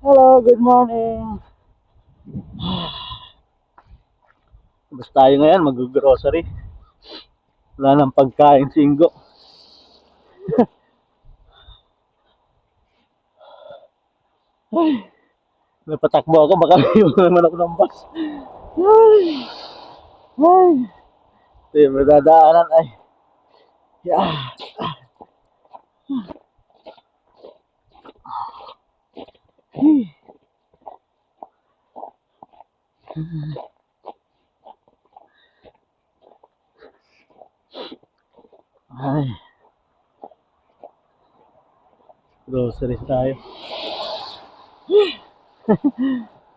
Hello, good morning. Basta tayo ngayon, mag-grocery. Wala nang pagkain singgo. Ay, napatakbo ako, baka iwan naman ako ng bus. Ay, ay. Ito yung madadaanan ay. Yeah. Ay, grocery tayo.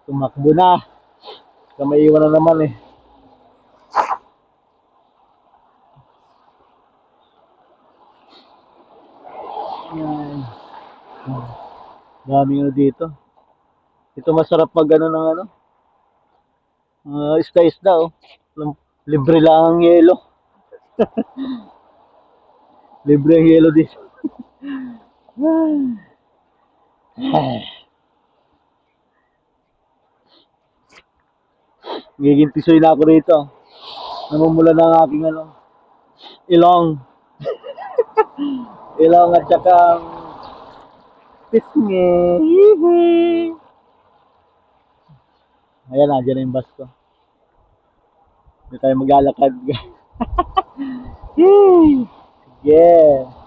Tumakbo na. Kamaiwan na naman eh. Yan. Daming ano dito. Ito masarap mag ano ng ano. Isda-isda oh. Libre lang ang yelo. Libre ang yelo dito. Ay, giging tisoy na ako rito. Namumula na ang aking ano, ilong. Ilong at saka pisngi. Ayan, nandiyan na yung bus ko. Hindi tayo maglalakad. Yay! Yeah.